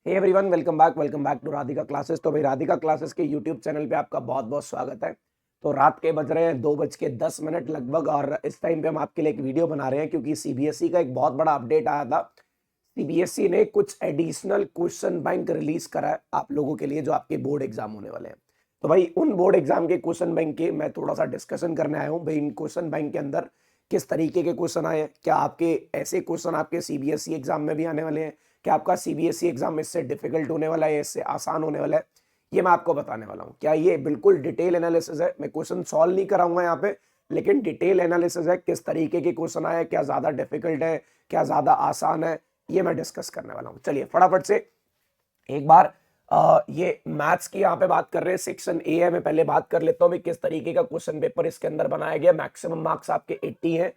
Hey everyone, welcome back to Radhika classes. तो भाई Radhika classes के यूट्यूब चैनल पे आपका बहुत बहुत स्वागत है। तो रात के बज रहे हैं 2:10 लगभग और इस टाइम पे हम आपके लिए एक वीडियो बना रहे हैं क्योंकि सीबीएसई का एक बहुत बड़ा अपडेट आया था। सीबीएसई ने कुछ एडिशनल क्वेश्चन बैंक रिलीज करा है आप लोगों के लिए जो आपके बोर्ड एग्जाम होने वाले हैं। तो भाई उन बोर्ड एग्जाम के क्वेश्चन बैंक के मैं थोड़ा सा डिस्कशन करने आया हूँ। भाई इन क्वेश्चन बैंक के अंदर किस तरीके के क्वेश्चन आए हैं, क्या आपके ऐसे क्वेश्चन आपके सीबीएसई एग्जाम में भी आने वाले हैं, क्या आपका सीबीएसई एग्जाम इससे डिफिकल्ट होने वाला है, इससे आसान होने वाला है, ये मैं आपको बताने वाला हूँ। क्या ये बिल्कुल डिटेल एनालिसिस है, मैं क्वेश्चन सॉल्व नहीं कराऊंगा यहाँ पे, लेकिन डिटेल एनालिसिस है, किस तरीके के क्वेश्चन आए, क्या ज्यादा डिफिकल्ट है, क्या ज्यादा आसान है, ये मैं डिस्कस करने वाला हूँ। चलिए फटाफट से एक बार ये मैथ्स की यहाँ पे बात कर रहे हैं, सेक्शन ए है। मैं पहले बात कर लेता हूँ किस तरीके का क्वेश्चन पेपर इसके अंदर बनाया गया। मैक्सिमम मार्क्स आपके 80 हैं।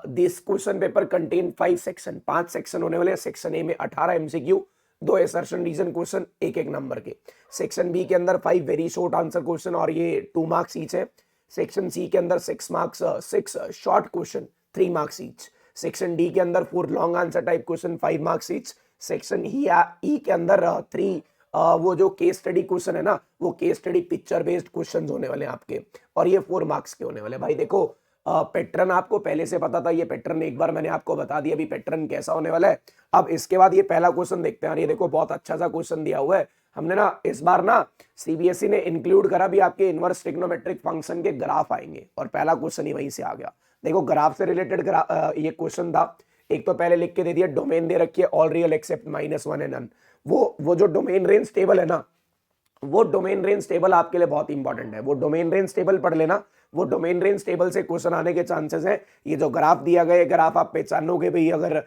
This question paper contain 5 section, 5 section होने वाले हैं। सेक्शन ए में 18 एमसीक्यू, 2 असर्शन रीजन क्वेश्चन एक एक नंबर के। सेक्शन बी के अंदर 5 वेरी शॉर्ट आंसर क्वेश्चन और ये 2 मार्क्स ईच है। सेक्शन सी के अंदर 6 marks 6 short question 3 marks each. Section D के अंदर 4 long answer type question 5 marks each. Section E के अंदर 3 वो जो केस स्टडी क्वेश्चन है ना, वो case study picture based question होने वाले हैं आपके, और ये 4 मार्क्स के होने वाले। भाई देखो पैटर्न आपको पहले से पता था, ये पैटर्न एक बार मैंने आपको बता दिया अभी पैटर्न कैसा होने वाला है। अब इसके बाद ये पहला क्वेश्चन देखते हैं। ये देखो बहुत अच्छा सा क्वेश्चन दिया हुआ है। हमने ना इस बार ना सीबीएसई ने इंक्लूड करा भी आपके इनवर्स ट्रिग्नोमेट्रिक फंक्शन के ग्राफ आएंगे, और पहला क्वेश्चन ही वहीं से आ गया। देखो ग्राफ से रिलेटेड ये क्वेश्चन था। एक तो पहले लिख के दे दिया, डोमेन दे रखी है all real except -1 and none. वो जो डोमेन रेंज टेबल है ना, वो डोमेन रेंज टेबल आपके लिए बहुत इंपॉर्टेंट है। वो डोमेन रेंज टेबल पढ़ लेना। वो डोमेन रेंज टेबल से क्वेश्चन आने के चांसेस है। ये जो ग्राफ दिया गया है, ग्राफ आप पहचानोगे भाई, अगर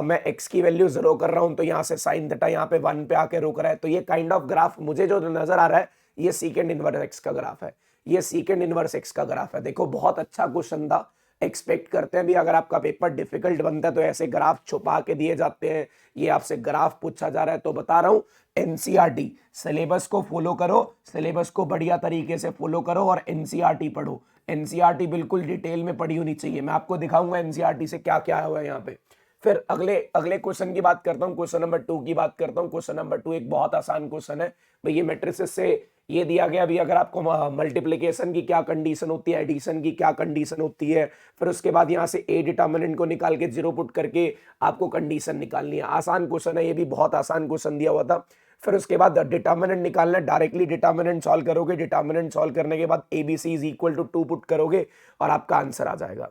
मैं x की वैल्यू 0 कर रहा हूं तो यहाँ से साइन थीटा यहाँ पे 1 पे आके रुक रहा है। तो ये काइंड ऑफ ग्राफ मुझे जो नजर आ रहा है, ये सीकेंड इनवर्स एक्स का ग्राफ है। ये सीकेंड इनवर्स एक्स का ग्राफ है। देखो बहुत अच्छा क्वेश्चन था। एक्सपेक्ट करते हैं भी अगर आपका पेपर डिफिकल्ट बनता है तो ऐसे ग्राफ छुपा के दिए जाते हैं। ये आपसे ग्राफ पूछा जा रहा है तो बता रहा हूं, एनसीईआरटी सिलेबस को फॉलो करो, सिलेबस को बढ़िया तरीके से फॉलो करो और एनसीईआरटी पढ़ो। एनसीईआरटी बिल्कुल डिटेल में पढ़ी होनी चाहिए। मैं आपको दिखाऊंगा एनसीईआरटी से क्या क्या हुआ है यहाँ पे। फिर अगले अगले क्वेश्चन की बात करता हूँ, क्वेश्चन नंबर 2 की बात करता हूँ। क्वेश्चन नंबर 2 एक बहुत आसान क्वेश्चन है भाई। ये मैट्रिसेस से ये दिया गया भी, अगर आपको मल्टीप्लिकेशन की क्या कंडीशन होती है, एडिशन की क्या कंडीशन होती है, फिर उसके बाद यहाँ से ए डिटर्मिनेंट को निकाल के 0 पुट करके आपको कंडीशन निकालनी है। आसान क्वेश्चन है ये भी, बहुत आसान क्वेश्चन दिया हुआ था। फिर उसके बाद डिटर्मिनेंट निकालना है, डायरेक्टली डिटर्मिनेंट सॉल्व करोगे। डिटर्मिनेंट सॉल्व करने के बाद ABC is equal to 2 put करोगे और आपका आंसर आ जाएगा।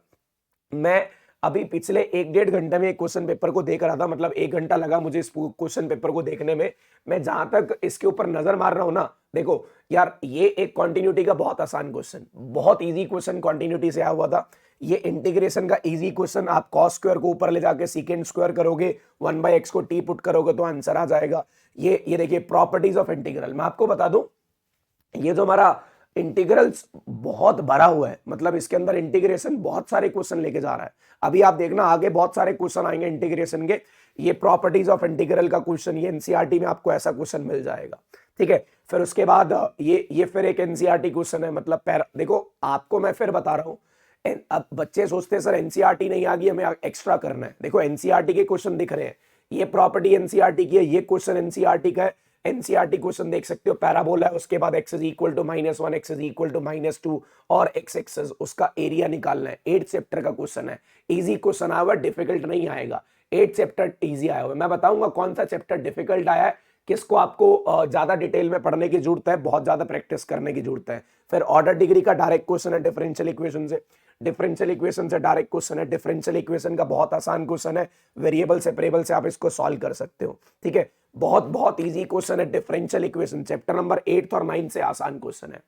मैं अभी पिछले 1-1.5 घंटे में एक क्वेश्चन पेपर को देख रहा था, मतलब 1 घंटा लगा मुझे इस क्वेश्चन पेपर को देखने में। मैं जहां तक इसके ऊपर नजर मार रहा हूं ना, देखो यार ये एक कंटिन्यूटी का बहुत आसान क्वेश्चन, बहुत इजी क्वेश्चन कंटिन्यूटी से आया हुआ था। ये इंटीग्रेशन का इजी क्वेश्चन, आप कॉस स्क्वायर को ऊपर ले जाके सीकेंड स्क्वायर करोगे, 1/x को टी पुट करोगे तो आंसर आ जाएगा। ये देखिए प्रॉपर्टीज ऑफ इंटीग्रल। मैं आपको बता दूं, ये जो हमारा इंटीग्रल्स बहुत भरा हुआ है, मतलब इसके अंदर इंटीग्रेशन बहुत सारे क्वेश्चन लेके जा रहा है। अभी आप देखना आगे बहुत सारे क्वेश्चन आएंगे इंटीग्रेशन के। ये प्रॉपर्टीज ऑफ इंटीग्रल का क्वेश्चन, ये एनसीईआरटी में आपको ऐसा क्वेश्चन मिल जाएगा। ठीक है, फिर उसके बाद ये फिर एक एनसीईआरटी क्वेश्चन है, मतलब देखो आपको मैं फिर बता रहा हूं। अब बच्चे सोचते हैं सर एनसीईआरटी नहीं आ गई, हमें एक्स्ट्रा करना है। देखो एनसीईआरटी के क्वेश्चन दिख रहे हैं, ये प्रॉपर्टी एनसीईआरटी की है, ये क्वेश्चन एनसीईआरटी का है। एनसीईआरटी क्वेश्चन देख सकते हो, पैराबोला है, उसके बाद x is equal to -1, x is equal to -2 और x एक्सेस उसका एरिया निकालना है। 8 चैप्टर का क्वेश्चन है, इजी क्वेश्चन आया हुआ, डिफिकल्ट नहीं आएगा। 8 चैप्टर इजी आया हुआ है। मैं बताऊंगा कौन सा चैप्टर डिफिकल्ट आया है, किसको आपको ज्यादा डिटेल में पढ़ने की जरूरत है, बहुत ज्यादा प्रैक्टिस करने की जरूरत है। फिर ऑर्डर डिग्री का डायरेक्ट क्वेश्चन है डिफरेंशियल इक्वेशन से, डिफरेंशियल इक्वेशन से डायरेक्ट क्वेश्चन है। डिफरेंशियल इक्वेशन का बहुत आसान क्वेश्चन है, वेरिएबल सेपरेबल से आप इसको सॉल्व कर सकते हो। ठीक है, बहुत बहुत इजी क्वेश्चन है डिफरेंशियल इक्वेशन, चैप्टर नंबर 8 और 9 से आसान क्वेश्चन है।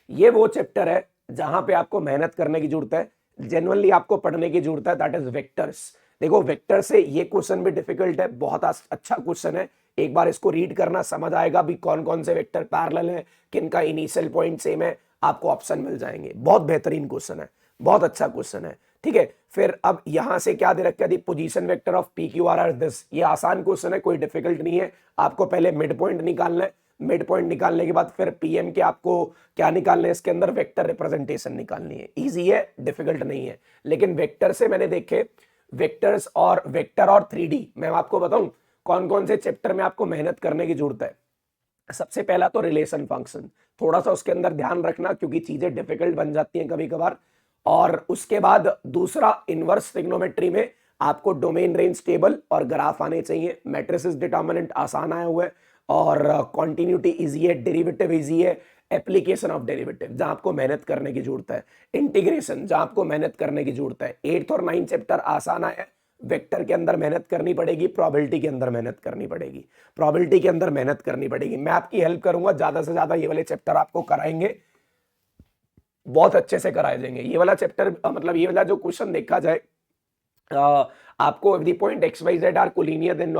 ये वो चैप्टर है जहां पे आपको मेहनत करने की जरूरत है, जेन्युइनली आपको पढ़ने की जरूरत है, दैट इज वेक्टर्स। देखो वेक्टर से ये क्वेश्चन भी डिफिकल्ट है, बहुत अच्छा क्वेश्चन है। एक बार इसको रीड करना, समझ आएगा भी कौन कौन से वेक्टर पैरेलल हैं, किनका इनिशियल पॉइंट सेम है, आपको ऑप्शन मिल जाएंगे। बहुत बेहतरीन क्वेश्चन है, बहुत अच्छा क्वेश्चन है। ठीक है, फिर अब यहां से क्या दे रखा है, position vector of P Q R are this. ये आसान क्वेश्चन है, कोई डिफिकल्ट नहीं है। आपको पहले मिड पॉइंट निकालना है, मिड पॉइंट निकालने के बाद फिर पीएम के आपको क्या निकालना है, इसके अंदर वेक्टर रिप्रेजेंटेशन निकालनी है। इजी है, डिफिकल्ट नहीं है। लेकिन वेक्टर से मैंने देखे वेक्टर्स और वेक्टर और 3D, मैं आपको बताऊं कौन कौन से चैप्टर में आपको मेहनत करने की जरूरत है। सबसे पहला तो रिलेशन फंक्शन, थोड़ा सा उसके अंदर ध्यान रखना क्योंकि चीजें डिफिकल्ट बन जाती हैं कभी कभार। और उसके बाद दूसरा इनवर्स ट्रिग्नोमेट्री में आपको डोमेन रेंज टेबल और ग्राफ आने चाहिए। मैट्रिसेस डिटर्मिनेंट आसान आया हुआ है और कॉन्टिन्यूटी इजी है, डेरिवेटिव इजी है, एप्लीकेशन ऑफ डेरिवेटिव जहां आपको मेहनत करने की जरूरत है, इंटीग्रेशन जहां आपको मेहनत करने की जरूरत है। 8th और 9th चैप्टर आसान आया है, वेक्टर के अंदर मेहनत करनी पड़ेगी, प्रोबेबिलिटी के अंदर मेहनत करनी पड़ेगी, प्रोबेबिलिटी के अंदर मेहनत करनी पड़ेगी। मैं आपकी हेल्प करूंगा, ज्यादा से ज्यादा ये वाले चैप्टर आपको कराएंगे, बहुत अच्छे से कराए जाएंगे। ये वाला चैप्टर मतलब ये वाला जो क्वेश्चन देखा जाए आपको the point X Y Z are collinear then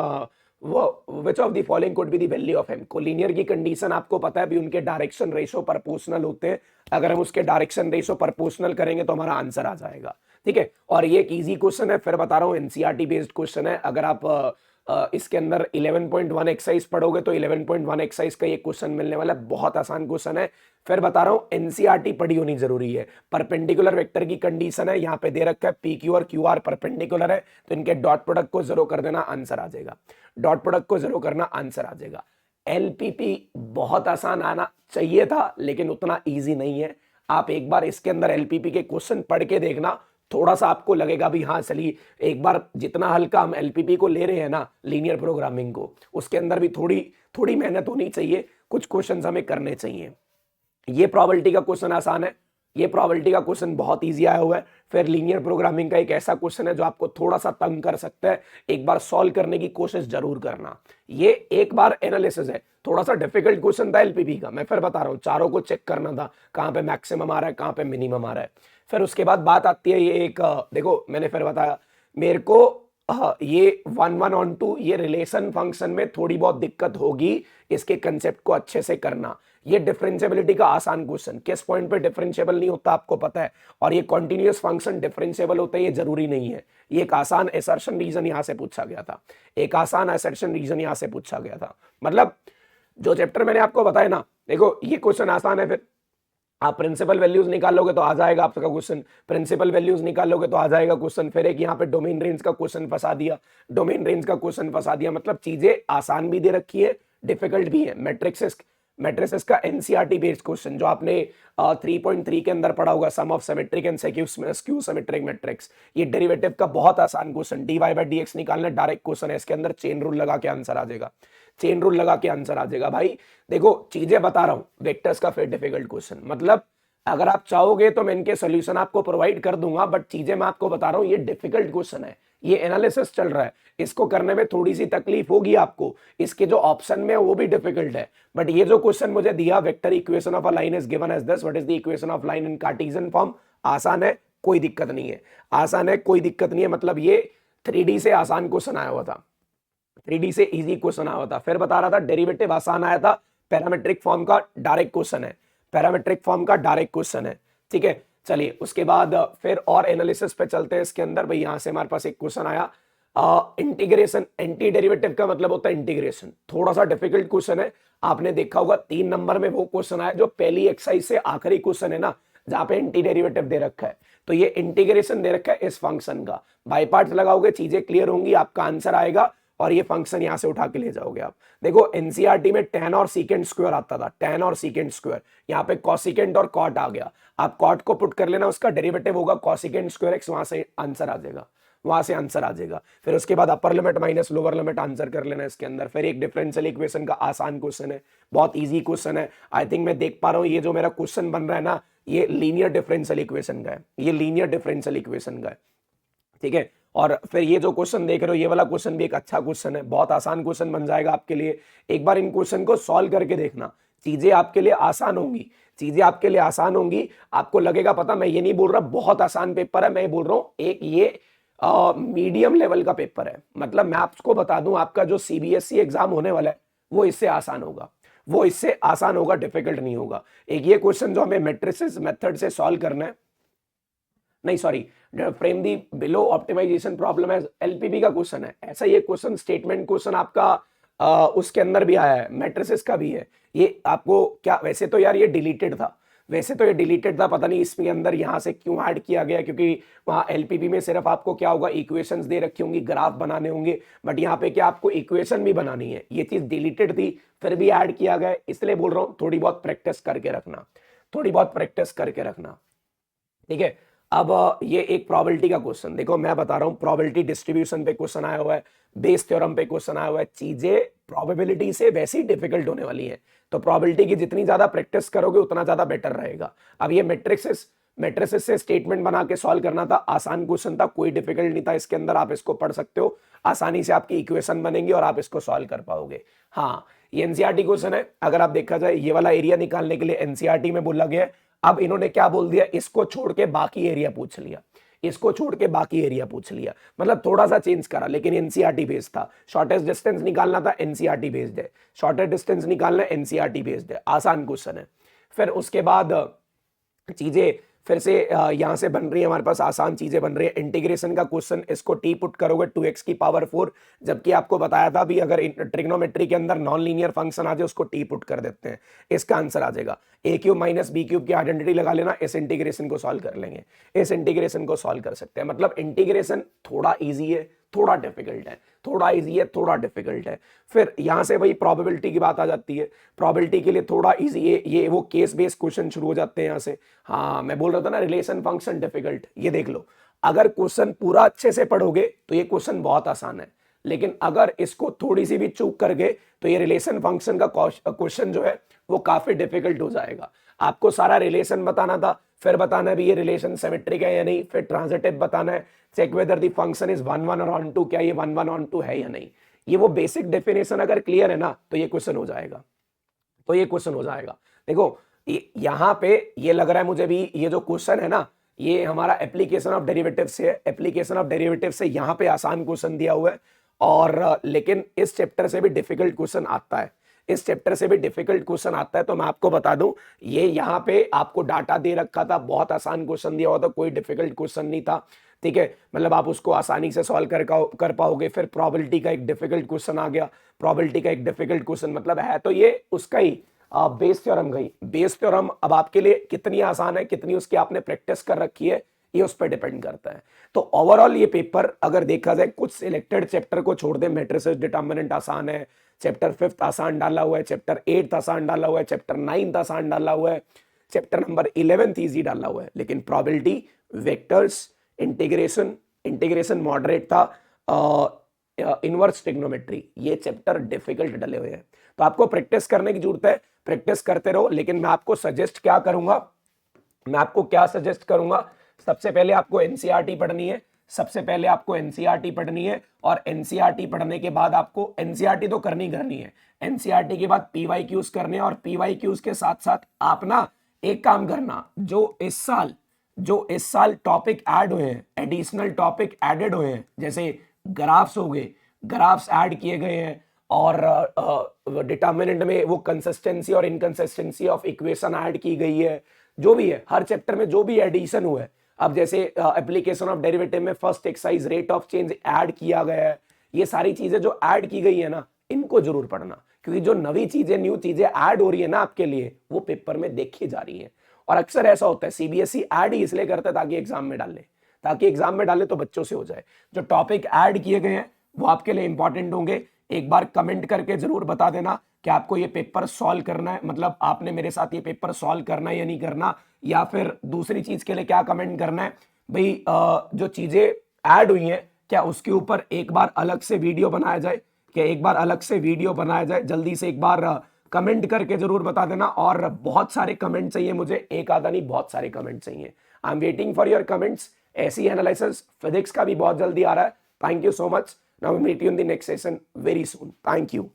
which of the following could be the value of m। Collinear की कंडीशन आपको पता है भी, उनके डायरेक्शन रेशो प्रोपोर्शनल होते हैं। अगर हम उसके डायरेक्शन रेशो प्रोपोर्शनल करेंगे तो हमारा आंसर आ जाएगा, ठीक है। और ये एक इजी क्वेश्चन है, फिर बता रहा हूँ एनसीईआरटी बेस्ड क्वेश्चन है। अगर आप इसके अंदर 11.1 एक्सरसाइज पढ़ोगे तो 11.1 एक्सरसाइज का ये क्वेश्चन मिलने वाला है, बहुत आसान क्वेश्चन है। फिर बता रहा हूं एनसीईआरटी पढ़ी होनी जरूरी है। परपेंडिकुलर वेक्टर की कंडीशन है, यहां पे दे रखा है पी क्यू और क्यू आर परपेंडिकुलर है, तो इनके डॉट प्रोडक्ट को जरूर कर देना, आंसर आ जाएगा। डॉट प्रोडक्ट को जरूर करना, आंसर आ जाएगा। एलपीपी बहुत आसान आना चाहिए था लेकिन उतना ईजी नहीं है। आप एक बार इसके अंदर एलपीपी के क्वेश्चन पढ़ के देखना, थोड़ा सा आपको लगेगा भी हाँ चलिए एक बार जितना हल्का हम एलपीपी को ले रहे हैं ना, लीनियर प्रोग्रामिंग को, उसके अंदर भी थोड़ी थोड़ी मेहनत होनी चाहिए, कुछ क्वेश्चंस हमें करने चाहिए। ये प्रोबेबिलिटी का क्वेश्चन आसान है, ये प्रोबेबिलिटी का क्वेश्चन बहुत इजी आया हुआ है। फिर लीनियर प्रोग्रामिंग का एक ऐसा क्वेश्चन है जो आपको थोड़ा सा तंग कर सकता है, एक बार सॉल्व करने की कोशिश जरूर करना। ये एक बार एनालिसिस है, थोड़ा सा डिफिकल्ट क्वेश्चन था एलपीपी का, मैं फिर बता रहा हूँ, चारों को चेक करना था कहां पे मैक्सिमम आ रहा है कहां पे मिनिमम आ रहा है। फिर उसके बाद बात आती है ये एक देखो मैंने फिर बताया मेरे को ये 1 1 on 2 ये रिलेशन फंक्शन में थोड़ी बहुत दिक्कत होगी, इसके कंसेप्ट को अच्छे से करना। ये डिफरेंशिएबिलिटी का आसान क्वेश्चन, किस पॉइंट पे डिफरेंशिएबल नहीं होता आपको पता है, और ये कॉन्टिन्यूअस फंक्शन डिफरेंशिएबल होता है ये जरूरी नहीं है। ये एक आसान असर्शन रीजन यहां से पूछा गया था, एक आसान असर्शन रीजन यहां से पूछा गया था। मतलब जो चैप्टर मैंने आपको बताया ना, देखो ये क्वेश्चन आसान है, फिर आप प्रिंसिपल वैल्यूज निकालोगे तो आ जाएगा आपका क्वेश्चन, प्रिंसिपल वैल्यूज निकालोगे तो आ जाएगा क्वेश्चन। फिर एक यहाँ पे डोमेन रेंज का क्वेश्चन फंसा दिया, डोमेन रेंज का क्वेश्चन फंसा दिया, मतलब चीजें आसान भी दे रखी है डिफिकल्ट भी है। मैट्रिसेस का एनसीईआरटी बेस्ड क्वेश्चन जो आपने 3.3 के अंदर पढ़ा होगा, sum of symmetric and skew symmetric matrix, ये डेरिवेटिव का बहुत आसान क्वेश्चन, dy/dx निकालना डायरेक्ट क्वेश्चन है, इसके अंदर चेन रूल लगा के आंसर आ जाएगा, चेन रूल लगा के आंसर आ जाएगा। भाई देखो चीजें बता रहा हूं, वेक्टर्स का फिर डिफिकल्ट क्वेश्चन, मतलब अगर आप चाहोगे तो मैं इनके सोल्यूशन आपको प्रोवाइड कर दूंगा, बट चीजें मैं आपको बता रहा हूं ये डिफिकल्ट क्वेश्चन है, ये एनालिसिस चल रहा है, इसको करने में थोड़ी सी तकलीफ होगी आपको, इसके जो ऑप्शन में है वो भी डिफिकल्ट है। बट ये जो क्वेश्चन मुझे दिया, vector equation of a line is given as this, what is the equation of line in Cartesian form, आसान है कोई दिक्कत नहीं है, आसान है कोई दिक्कत नहीं है। मतलब ये 3D से आसान क्वेश्चन आया हुआ था, 3D से इजी क्वेश्चन आया हुआ था। फिर बता रहा था डेरिवेटिव आसान आया था, पैरामेट्रिक फॉर्म का डायरेक्ट क्वेश्चन है, पैरामेट्रिक फॉर्म का डायरेक्ट क्वेश्चन है, ठीक है। चलिए उसके बाद फिर और एनालिसिस पे चलते हैं इसके अंदर। भाई यहां से हमारे पास एक क्वेश्चन आया, इंटीग्रेशन, एंटी डेरिवेटिव का मतलब होता है इंटीग्रेशन, थोड़ा सा डिफिकल्ट क्वेश्चन है। आपने देखा होगा 3 नंबर में वो क्वेश्चन आया जो पहली एक्सरसाइज से आखिरी क्वेश्चन है ना, जहां पे एंटी डेरिवेटिव दे रखा है, तो ये इंटीग्रेशन दे रखा है इस फंक्शन का, बाय पार्ट्स लगाओगे चीजें क्लियर होंगी, आपका आंसर आएगा और ये फंक्शन यहां से उठा के ले जाओगे आप। देखो एनसीईआरटी में tan और सीकेंट स्क्वायर आता था, tan और सीकेंट स्क्वायर, यहाँ पे कॉसिकेंट और कॉट आ गया, आप कॉट को पुट कर लेना, उसका डेरिवेटिव होगा कॉसिकेंट स्क्वायर एक्स, वहां से आंसर आ जाएगा, वहां से आंसर आ जाएगा। फिर उसके बाद upper limit minus lower limit answer कर लेना इसके अंदर। फिर एक डिफरेंशियल इक्वेशन का आसान क्वेश्चन है, बहुत इजी क्वेश्चन है। आई थिंक मैं देख पा रहा हूँ ये जो मेरा क्वेश्चन बन रहा है ना, ये लीनियर डिफरेंशियल इक्वेशन का है, ये लीनियर डिफरेंशियल इक्वेशन का है, ठीक है। और फिर ये जो क्वेश्चन देख रहे हो, ये वाला क्वेश्चन भी एक अच्छा क्वेश्चन है, बहुत आसान क्वेश्चन बन जाएगा आपके लिए। एक बार इन क्वेश्चन को सॉल्व करके देखना, चीजें आपके लिए आसान होंगी, चीजें आपके लिए आसान होंगी, आपको लगेगा पता, मैं ये नहीं बोल रहा बहुत आसान पेपर है, मैं बोल रहा हूं एक ये मीडियम लेवल का पेपर है। मतलब मैं आपको बता दूं आपका जो सीबीएसई एग्जाम होने वाला है वो इससे आसान होगा, वो इससे आसान होगा, डिफिकल्ट नहीं होगा। एक ये क्वेश्चन जो हमें मैट्रिसेस मेथड से सॉल्व करना है, नहीं sorry, frame the below optimization problem है, एलपीबी का क्वेश्चन है। ऐसा ये क्वेश्चन स्टेटमेंट क्वेश्चन आपका उसके अंदर भी आया है, मैट्रिसेस का भी है। ये आपको क्या, वैसे तो यार ये डिलीटेड था, वैसे तो ये डिलीटेड था, पता नहीं इसमें अंदर यहाँ से क्यों ऐड किया गया, क्योंकि वहाँ एलपीपी में सिर्फ आपको क्या होगा, इक्वेशंस दे रखी होंगी, ग्राफ बनाने होंगे, बट यहाँ पे क्या आपको इक्वेशन भी बनानी है। ये चीज डिलीटेड थी फिर भी ऐड किया गया, इसलिए बोल रहा हूँ थोड़ी बहुत प्रैक्टिस करके रखना, थोड़ी बहुत प्रैक्टिस करके रखना, ठीक है। अब ये एक प्रोबेबिलिटी का क्वेश्चन देखो, मैं बता रहा हूं प्रोबेबिलिटी डिस्ट्रीब्यूशन पे क्वेश्चन आया हुआ है, बेस थ्योरम पे क्वेश्चन आया हुआ है, चीजें प्रोबेबिलिटी से वैसी डिफिकल्ट होने वाली है, तो प्रोबेबिलिटी की जितनी ज्यादा प्रैक्टिस करोगे उतना ज्यादा बेटर रहेगा। अब ये मैट्रिसेस से स्टेटमेंट बना के सॉल्व करना था, आसान क्वेश्चन था, कोई डिफिकल्ट नहीं था इसके अंदर, आप इसको पढ़ सकते हो, आसानी से आपकी इक्वेशन बनेंगी और आप इसको सॉल्व कर पाओगे। हाँ, ये एनसीईआरटी क्वेश्चन है, अगर आप देखा जाए ये वाला एरिया निकालने के लिए एनसीईआरटी में बोला गया है। अब इन्होंने क्या बोल दिया, इसको छोड़ के बाकी एरिया पूछ लिया, इसको छोड़ के बाकी एरिया पूछ लिया, मतलब थोड़ा सा चेंज करा, लेकिन एनसीईआरटी बेस्ड था। शॉर्टेस्ट डिस्टेंस निकालना था, एनसीईआरटी बेस्ड है, शॉर्टेस्ट डिस्टेंस निकालना है, एनसीईआरटी बेस्ड है, आसान क्वेश्चन है। फिर उसके बाद चीजें फिर से यहां से बन रही है, हमारे पास आसान चीजें बन रही है। इंटीग्रेशन का क्वेश्चन, इसको टी पुट करोगे 2x की पावर 4, जबकि आपको बताया था भी अगर ट्रिग्नोमेट्री के अंदर नॉन लीनियर फंक्शन आ जाए उसको टी पुट कर देते हैं, इसका आंसर आ जाएगा ए क्यूब माइनस बी क्यूब की आइडेंटिटी लगा लेना, इस इंटीग्रेशन को सॉल्व कर लेंगे, इस इंटीग्रेशन को सॉल्व कर सकते हैं। मतलब इंटीग्रेशन थोड़ा ईजी है, थोड़ा डिफिकल्ट है, थोड़ा इजी है, थोड़ा डिफिकल्ट है। फिर यहां से वही प्रोबेबिलिटी की बात आ जाती है, प्रोबेबिलिटी के लिए थोड़ा इजी है, ये वो केस बेस्ड क्वेश्चन शुरू हो जाते हैं यहां से। हाँ, मैं बोल रहा था ना रिलेशन फंक्शन डिफिकल्ट, ये देख लो, अगर क्वेश्चन पूरा अच्छे से पढ़ोगे तो ये क्वेश्चन बहुत आसान है, लेकिन अगर इसको थोड़ी सी भी चूक कर गए तो ये रिलेशन फंक्शन का क्वेश्चन जो है वो काफी डिफिकल्ट हो जाएगा। आपको सारा रिलेशन बताना था, फिर बताना भी ये रिलेशन सिमेट्रिक है या नहीं, फिर ट्रांजिटिव बताना है, check whether the function is 1 1 और ऑन 2, क्या ये 1 1 ऑन 2 है या नहीं। ये वो बेसिक डेफिनेशन अगर क्लियर है ना तो ये क्वेश्चन हो जाएगा, तो ये क्वेश्चन हो जाएगा। देखो यहां पे ये लग रहा है मुझे भी, ये जो क्वेश्चन है ना ये हमारा एप्लीकेशन ऑफ डेरिवेटिव से है, एप्लीकेशन ऑफ डेरिवेटिव से यहाँ पे आसान क्वेश्चन दिया हुआ है, और लेकिन इस चैप्टर से भी डिफिकल्ट क्वेश्चन आता है, इस चैप्टर से भी डिफिकल्ट क्वेश्चन आता है। तो मैं आपको बता दूं, ये यहाँ पे आपको डाटा दे रखा था, बहुत आसान क्वेश्चन दिया हुआ था, कोई डिफिकल्ट क्वेश्चन नहीं था, ठीक है, मतलब आप उसको आसानी से सॉल्व कर पाओगे। फिर प्रोबेबिलिटी का एक डिफिकल्ट क्वेश्चन आ गया, प्रोबेबिलिटी का एक डिफिकल्ट क्वेश्चन, मतलब है तो ये उसका ही बेस थ्योरम गई। बेस थ्योरम अब आपके लिए कितनी आसान है, कितनी उसकी आपने प्रैक्टिस कर रखी है, ये उस पर डिपेंड करता है। तो ओवरऑल ये पेपर अगर देखा जाए, कुछ सिलेक्टेड चैप्टर को छोड़ दे, मैट्रिसेस डिटर्मिनेंट आसान है, चैप्टर 5th आसान डाला हुआ है, चैप्टर 8th आसान डाला हुआ है, चैप्टर 9th आसान डाला हुआ है, चैप्टर नंबर 11th इजी डाला हुआ है, लेकिन प्रोबेबिलिटी, वेक्टर्स, इंटीग्रेशन मॉडरेट था, इनवर्स ट्रिग्नोमेट्री, ये चैप्टर डिफिकल्ट डले हुए हैं। तो आपको प्रैक्टिस करने की जरूरत है, प्रैक्टिस करते रहो। लेकिन मैं आपको सजेस्ट क्या करूंगा, मैं आपको क्या सजेस्ट करूंगा, सबसे पहले आपको एनसीईआरटी पढ़नी है, सबसे पहले आपको एनसीईआरटी पढ़नी है, और एनसीईआरटी पढ़ने के बाद आपको एनसीईआरटी तो करनी है, एनसीईआरटी के बाद पीवाईक्यूज करने हैं, और पीवाईक्यूज के साथ साथ आप ना एक काम करना, जो इस साल टॉपिक ऐड हुए हैं, एडिशनल टॉपिक एडेड हुए हैं, जैसे ग्राफ्स हो गए, ग्राफ्स ऐड किए गए हैं, और डिटर्मिनेंट में वो कंसिस्टेंसी और इनकंसिस्टेंसी ऑफ इक्वेशन ऐड की गई है, जो भी है हर चैप्टर में जो भी एडिशन हुआ है। अब जैसे एप्लीकेशन ऑफ डेरिवेटिव में first exercise rate of change add किया गया है, ये सारी चीजें जो ऐड की गई है ना, इनको जरूर पढ़ना, क्योंकि जो नवी चीजें, न्यू चीजें ऐड हो रही है ना आपके लिए, वो पेपर में देखी जा रही है। और अक्सर ऐसा होता है, सीबीएसई ऐड ही इसलिए करता है ताकि एग्जाम में डाले, तो बच्चों से हो जाए। जो टॉपिक ऐड किए गए हैं वो आपके लिए इंपॉर्टेंट होंगे। एक बार कमेंट करके जरूर बता देना कि आपको ये पेपर सॉल्व करना है, मतलब आपने मेरे साथ ये पेपर सॉल्व करना है या नहीं करना, या फिर दूसरी चीज के लिए क्या कमेंट करना है भाई, जो चीजें ऐड हुई हैं क्या उसके ऊपर एक बार अलग से वीडियो बनाया जाए, जल्दी से एक बार कमेंट करके जरूर बता देना। और बहुत सारे कमेंट चाहिए मुझे, एक आधा नहीं, बहुत सारे कमेंट चाहिए। I am waiting for your comments. ऐसी एनालिसिस फिजिक्स का भी बहुत जल्दी आ रहा है। Thank you so much. Now meet you in the next session very soon. Thank you.